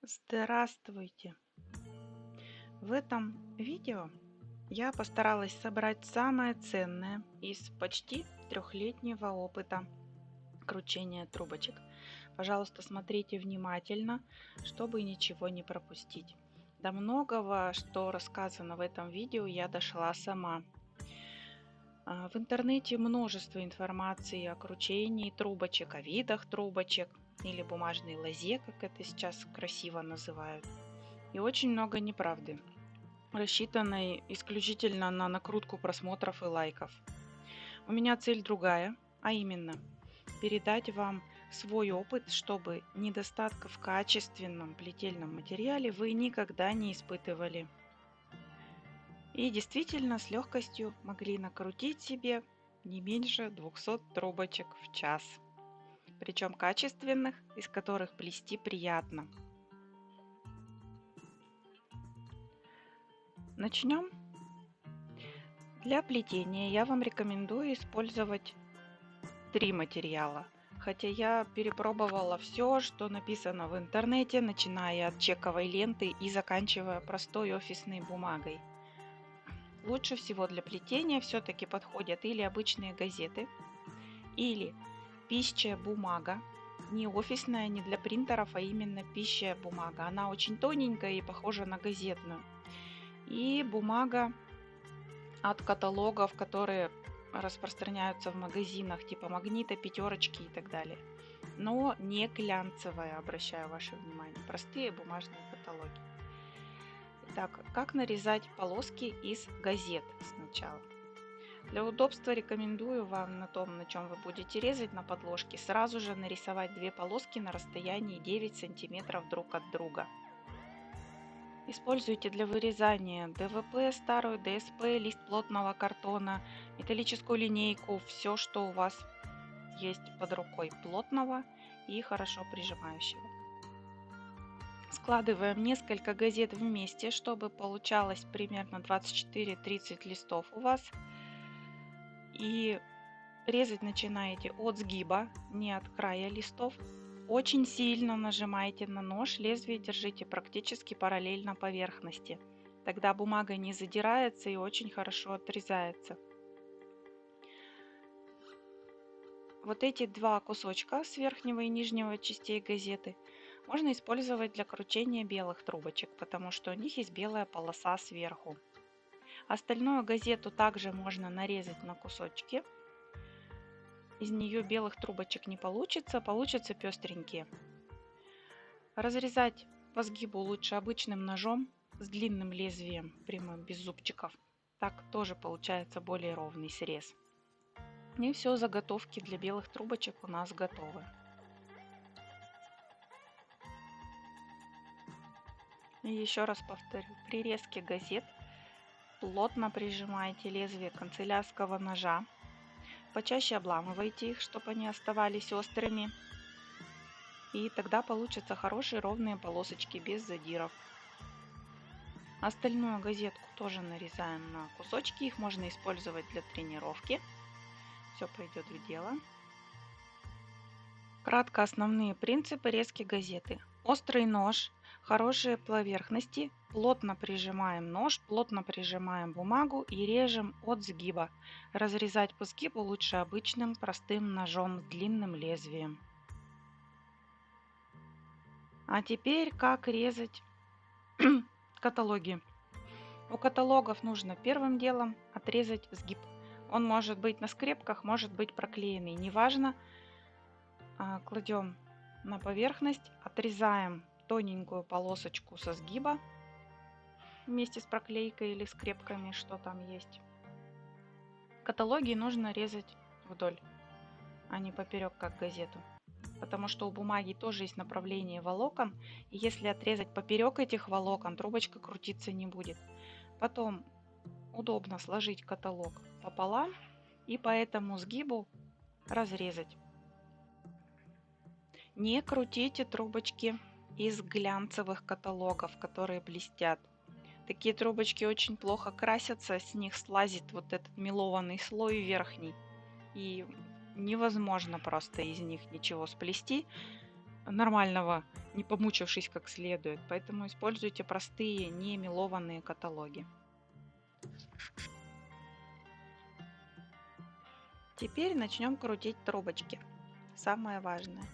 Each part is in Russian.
Здравствуйте! В этом видео я постаралась собрать самое ценное из почти трехлетнего опыта кручения трубочек. Пожалуйста, смотрите внимательно, чтобы ничего не пропустить. До многого, что рассказано в этом видео, я дошла сама. В интернете множество информации о кручении трубочек, о видах трубочек или бумажной лозе, как это сейчас красиво называют. И очень много неправды, рассчитанной исключительно на накрутку просмотров и лайков. У меня цель другая, а именно передать вам свой опыт, чтобы недостатков в качественном плетельном материале вы никогда не испытывали. И действительно с легкостью могли накрутить себе не меньше 200 трубочек в час. Причем качественных, из которых плести приятно. Начнем. Для плетения я вам рекомендую использовать 3 материала. Хотя я перепробовала все, что написано в интернете, начиная от чековой ленты и заканчивая простой офисной бумагой. Лучше всего для плетения все-таки подходят или обычные газеты, или пищая бумага. Не офисная, не для принтеров, а именно пищая бумага. Она очень тоненькая и похожа на газетную. И бумага от каталогов, которые распространяются в магазинах типа Магнита, Пятерочки и так далее. Но не глянцевая, обращаю ваше внимание. Простые бумажные каталоги. Итак, как нарезать полоски из газет сначала? Для удобства рекомендую вам на том, на чем вы будете резать, на подложке, сразу же нарисовать 2 полоски на расстоянии 9 сантиметров друг от друга. Используйте для вырезания ДВП, старую ДСП, лист плотного картона, металлическую линейку, все, что у вас есть под рукой плотного и хорошо прижимающего. Складываем несколько газет вместе, чтобы получалось примерно 24-30 листов у вас. И резать начинаете от сгиба, не от края листов. Очень сильно нажимаете на нож, лезвие держите практически параллельно поверхности. Тогда бумага не задирается и очень хорошо отрезается. Вот эти 2 кусочка с верхнего и нижнего частей газеты можно использовать для кручения белых трубочек, потому что у них есть белая полоса сверху. Остальную газету также можно нарезать на кусочки. Из нее белых трубочек не получится, получатся пестренькие. Разрезать по сгибу лучше обычным ножом с длинным лезвием, прямым, без зубчиков. Так тоже получается более ровный срез. И все, заготовки для белых трубочек у нас готовы. И еще раз повторю, при резке газет плотно прижимаете лезвие канцелярского ножа. Почаще обламывайте их, чтобы они оставались острыми. И тогда получатся хорошие ровные полосочки без задиров. Остальную газетку тоже нарезаем на кусочки. Их можно использовать для тренировки. Все пойдет в дело. Кратко основные принципы резки газеты. Острый нож, хорошие поверхности, плотно прижимаем нож, плотно прижимаем бумагу и режем от сгиба. Разрезать по сгибу лучше обычным простым ножом с длинным лезвием. А теперь как резать каталоги. У каталогов нужно первым делом отрезать сгиб. Он может быть на скрепках, может быть проклеенный, неважно. Кладем на поверхность, отрезаем тоненькую полосочку со сгиба вместе с проклейкой или скрепками, что там есть. Каталоги нужно резать вдоль, а не поперек, как газету. Потому что у бумаги тоже есть направление волокон, и если отрезать поперек этих волокон, трубочка крутиться не будет. Потом удобно сложить каталог пополам и по этому сгибу разрезать. Не крутите трубочки из глянцевых каталогов, которые блестят. Такие трубочки очень плохо красятся, с них слазит вот этот мелованный слой верхний. И невозможно просто из них ничего сплести. нормального, не помучившись как следует. Поэтому используйте простые, не мелованные каталоги. Теперь начнем крутить трубочки. Самое важное.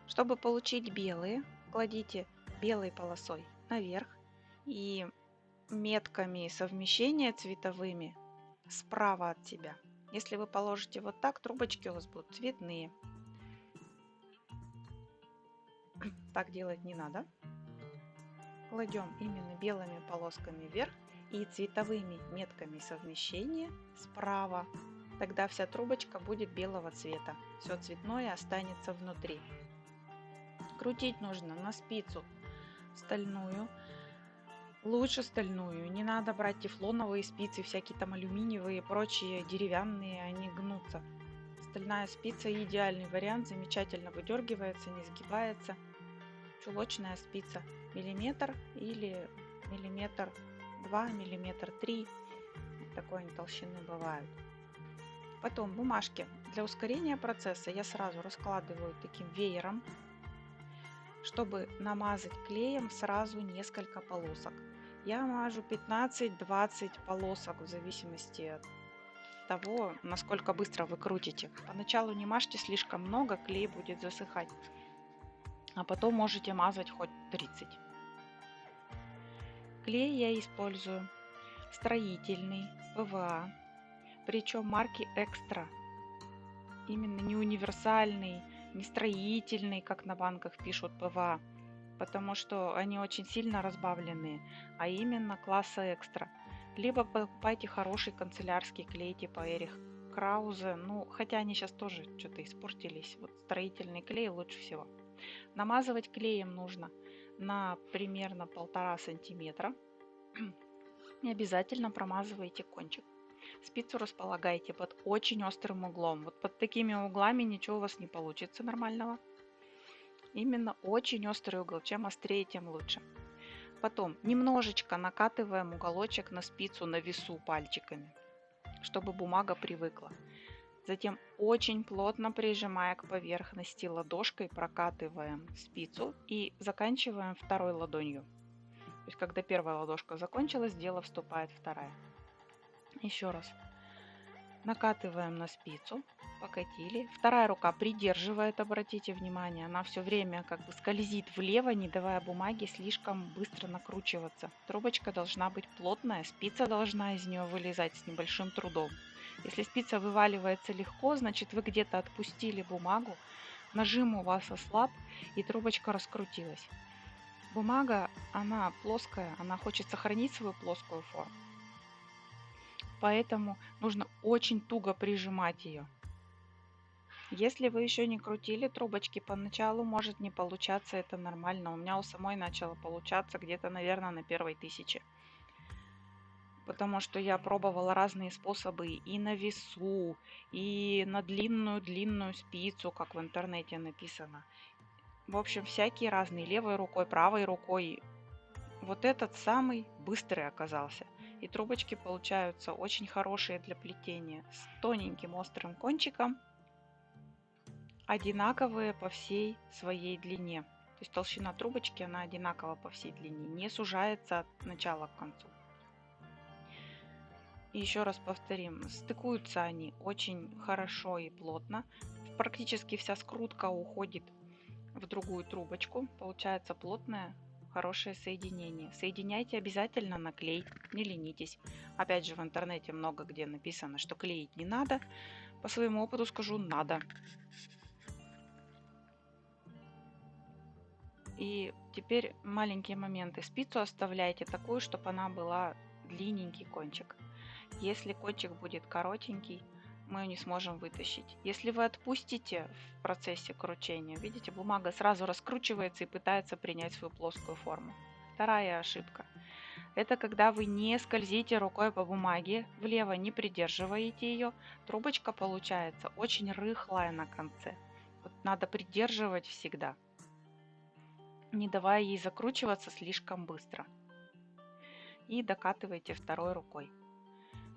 Чтобы получить белые, кладите белой полосой наверх и метками совмещения цветовыми справа от себя. Если вы положите вот так, трубочки у вас будут цветные. Так делать не надо. Кладем именно белыми полосками вверх и цветовыми метками совмещения справа. Тогда вся трубочка будет белого цвета. Все цветное останется внутри. Крутить нужно на спицу стальную. Лучше стальную. Не надо брать тефлоновые спицы, всякие там алюминиевые и прочие деревянные, они гнутся. Стальная спица идеальный вариант, замечательно выдергивается, не сгибается. Чулочная спица миллиметр или миллиметр 2, миллиметр 3. Такой толщины бывают. Потом бумажки. Для ускорения процесса я сразу раскладываю таким веером, чтобы намазать клеем сразу несколько полосок. Я мажу 15-20 полосок в зависимости от того, насколько быстро вы крутите. Поначалу не мажьте слишком много, клей будет засыхать. А потом можете мазать хоть 30. Клей я использую строительный, ПВА, причем марки Экстра. Именно не универсальный, не строительный, как на банках пишут ПВА, потому что они очень сильно разбавленные, а именно класса Экстра. Либо покупайте хороший канцелярский клей типа Эрих Краузе, ну хотя они сейчас тоже что-то испортились. Вот строительный клей лучше всего. Намазывать клеем нужно на примерно 1,5 сантиметра. И обязательно промазывайте кончик. Спицу располагайте под очень острым углом. Вот под такими углами ничего у вас не получится нормального. Именно очень острый угол. Чем острее, тем лучше. Потом немножечко накатываем уголочек на спицу на весу пальчиками, чтобы бумага привыкла. Затем очень плотно прижимая к поверхности ладошкой прокатываем спицу и заканчиваем второй ладонью. То есть когда первая ладошка закончилась, в дело вступает вторая. Еще раз. Накатываем на спицу, покатили. Вторая рука придерживает, обратите внимание, она все время как бы скользит влево, не давая бумаге слишком быстро накручиваться. Трубочка должна быть плотная, спица должна из нее вылезать с небольшим трудом. Если спица вываливается легко, значит вы где-то отпустили бумагу, нажим у вас ослаб и трубочка раскрутилась. Бумага, она плоская, она хочет сохранить свою плоскую форму. Поэтому нужно очень туго прижимать ее. Если вы еще не крутили трубочки, поначалу может не получаться, это нормально. У меня у самой начало получаться где-то, наверное, на первой 1000. Потому что я пробовала разные способы и на весу, и на длинную спицу, как в интернете написано. В общем, всякие разные, левой рукой, правой рукой. Вот этот самый быстрый оказался. И трубочки получаются очень хорошие для плетения, с тоненьким острым кончиком, одинаковые по всей своей длине. То есть толщина трубочки, она одинакова по всей длине, не сужается от начала к концу. И еще раз повторим, стыкуются они очень хорошо и плотно. Практически вся скрутка уходит в другую трубочку. Получается плотное, хорошее соединение. Соединяйте обязательно на клей, не ленитесь. Опять же, в интернете много где написано, что клеить не надо. По своему опыту скажу, надо. И теперь маленькие моменты. Спицу оставляйте такую, чтобы она была длинненький кончик. Если кончик будет коротенький, мы ее не сможем вытащить. Если вы отпустите в процессе кручения, видите, бумага сразу раскручивается и пытается принять свою плоскую форму. Вторая ошибка. Это когда вы не скользите рукой по бумаге, влево не придерживаете ее, трубочка получается очень рыхлая на конце. Вот надо придерживать всегда, не давая ей закручиваться слишком быстро. И докатывайте второй рукой.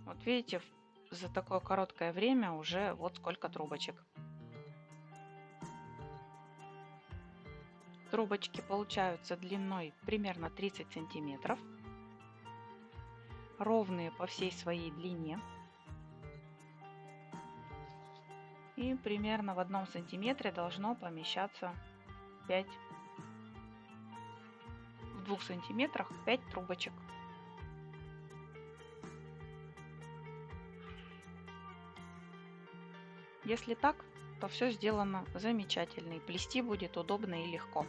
Вот видите, за такое короткое время уже вот сколько трубочек. Трубочки получаются длиной примерно 30 сантиметров, ровные по всей своей длине. И примерно в 1 сантиметре должно помещаться 5, в 2 сантиметрах 5 трубочек. Если так, то все сделано замечательно, и плести будет удобно и легко.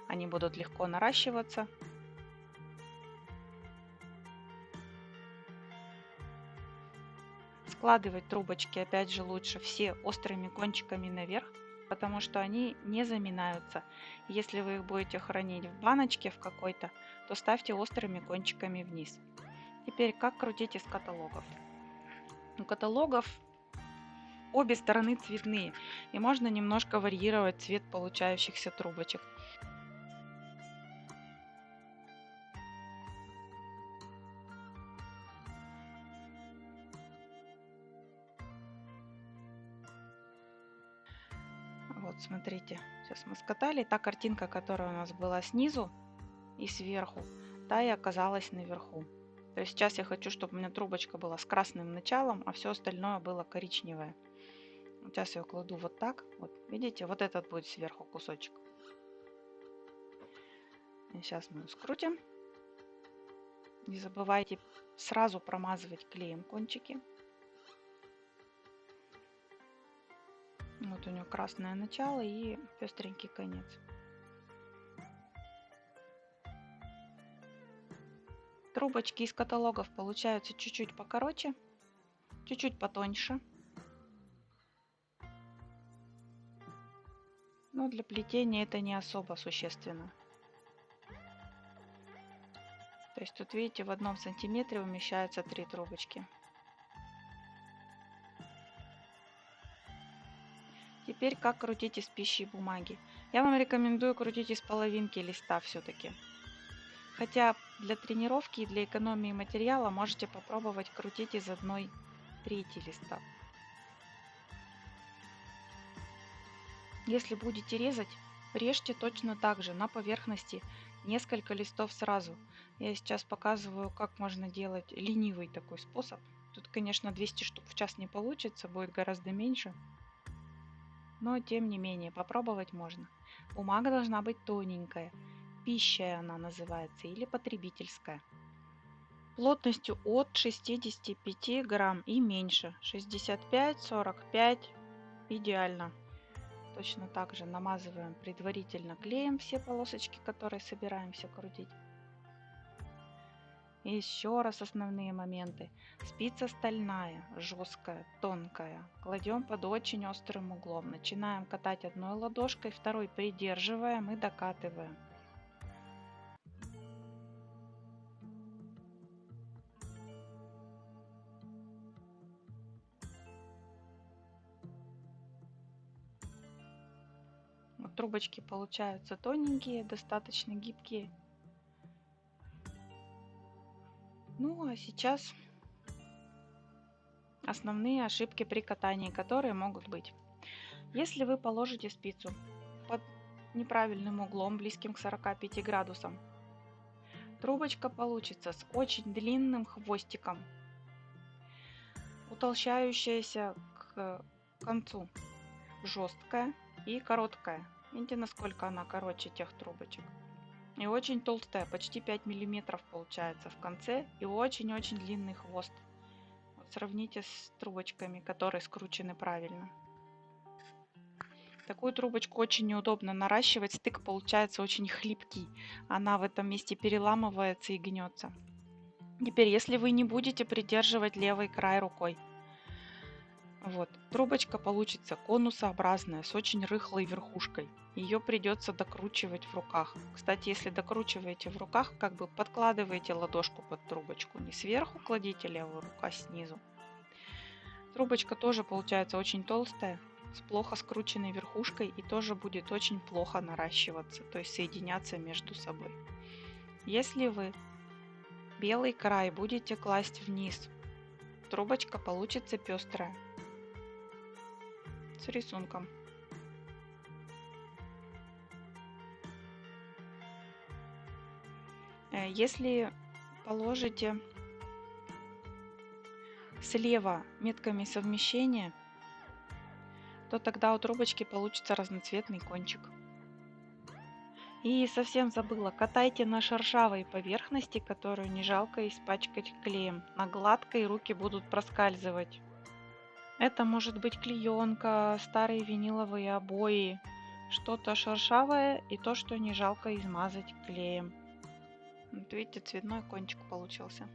Они будут легко наращиваться. Складывать трубочки опять же лучше все острыми кончиками наверх, потому что они не заминаются. Если вы их будете хранить в баночке в какой-то, то ставьте острыми кончиками вниз. Теперь как крутить из каталогов? У каталогов обе стороны цветные, и можно немножко варьировать цвет получающихся трубочек. Вот, смотрите, сейчас мы скатали. Та картинка, которая у нас была снизу и сверху, та и оказалась наверху. То есть сейчас я хочу, чтобы у меня трубочка была с красным началом, а все остальное было коричневое. Сейчас я кладу вот так. Вот, видите, вот этот будет сверху кусочек. И сейчас мы скрутим. Не забывайте сразу промазывать клеем кончики. Вот у него красное начало и пестренький конец. Трубочки из каталогов получаются чуть-чуть покороче, чуть-чуть потоньше. Но для плетения это не особо существенно. То есть тут, видите, в 1 сантиметре умещаются 3 трубочки. Теперь как крутить из пищи и бумаги. Я вам рекомендую крутить из половинки листа все-таки. Хотя для тренировки и для экономии материала можете попробовать крутить из 1/3 листа. Если будете резать, режьте точно так же на поверхности несколько листов сразу. Я сейчас показываю, как можно делать ленивый такой способ. Тут, конечно, 200 штук в час не получится, будет гораздо меньше. Но, тем не менее, попробовать можно. Бумага должна быть тоненькая. Пищая она называется или потребительская. Плотностью от 65 грамм и меньше. 65-45 идеально. Точно так же намазываем предварительно клеем все полосочки, которые собираемся крутить. И еще раз основные моменты. Спица стальная, жесткая, тонкая. Кладем под очень острым углом. Начинаем катать одной ладошкой, второй придерживаем и докатываем. Вот трубочки получаются тоненькие, достаточно гибкие. Ну а сейчас основные ошибки при катании, которые могут быть. Если вы положите спицу под неправильным углом, близким к 45 градусам, трубочка получится с очень длинным хвостиком, утолщающаяся к концу, жесткая и короткая. Видите, насколько она короче тех трубочек. И очень толстая, почти 5 миллиметров получается в конце, и очень-очень длинный хвост. Вот сравните с трубочками, которые скручены правильно. Такую трубочку очень неудобно наращивать, стык получается очень хлипкий. Она в этом месте переламывается и гнется. Теперь, если вы не будете придерживать левый край рукой, вот, трубочка получится конусообразная, с очень рыхлой верхушкой. Ее придется докручивать в руках. Кстати, если докручиваете в руках, как бы подкладываете ладошку под трубочку. Не сверху кладите левую руку, а снизу. Трубочка тоже получается очень толстая, с плохо скрученной верхушкой, и тоже будет очень плохо наращиваться, то есть соединяться между собой. Если вы белый край будете класть вниз, трубочка получится пестрая, с рисунком. Если положите слева метками совмещения, то тогда у трубочки получится разноцветный кончик. И совсем забыла, катайте на шершавой поверхности, которую не жалко испачкать клеем. На гладкой руки будут проскальзывать. Это может быть клеенка, старые виниловые обои, что-то шершавое и то, что не жалко измазать клеем. Вот видите, цветной кончик получился.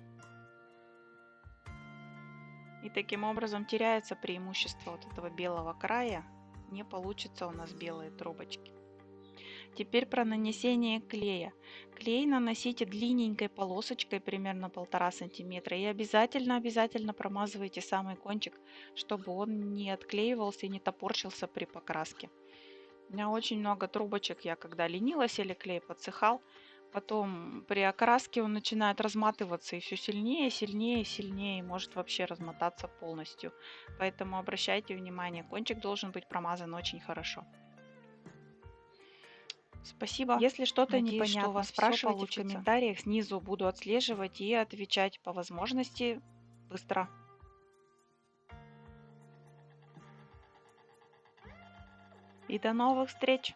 И таким образом теряется преимущество вот этого белого края. Не получится у нас белые трубочки. Теперь про нанесение клея. Клей наносите длинненькой полосочкой, примерно 1,5 сантиметра. И обязательно промазывайте самый кончик, чтобы он не отклеивался и не топорщился при покраске. У меня очень много трубочек, я когда ленилась или клей подсыхал, потом при окраске он начинает разматываться и все сильнее, и может вообще размотаться полностью. Поэтому обращайте внимание, кончик должен быть промазан очень хорошо. Спасибо. Если что-то непонятно, спрашивайте в комментариях снизу. Буду отслеживать и отвечать по возможности быстро. И до новых встреч!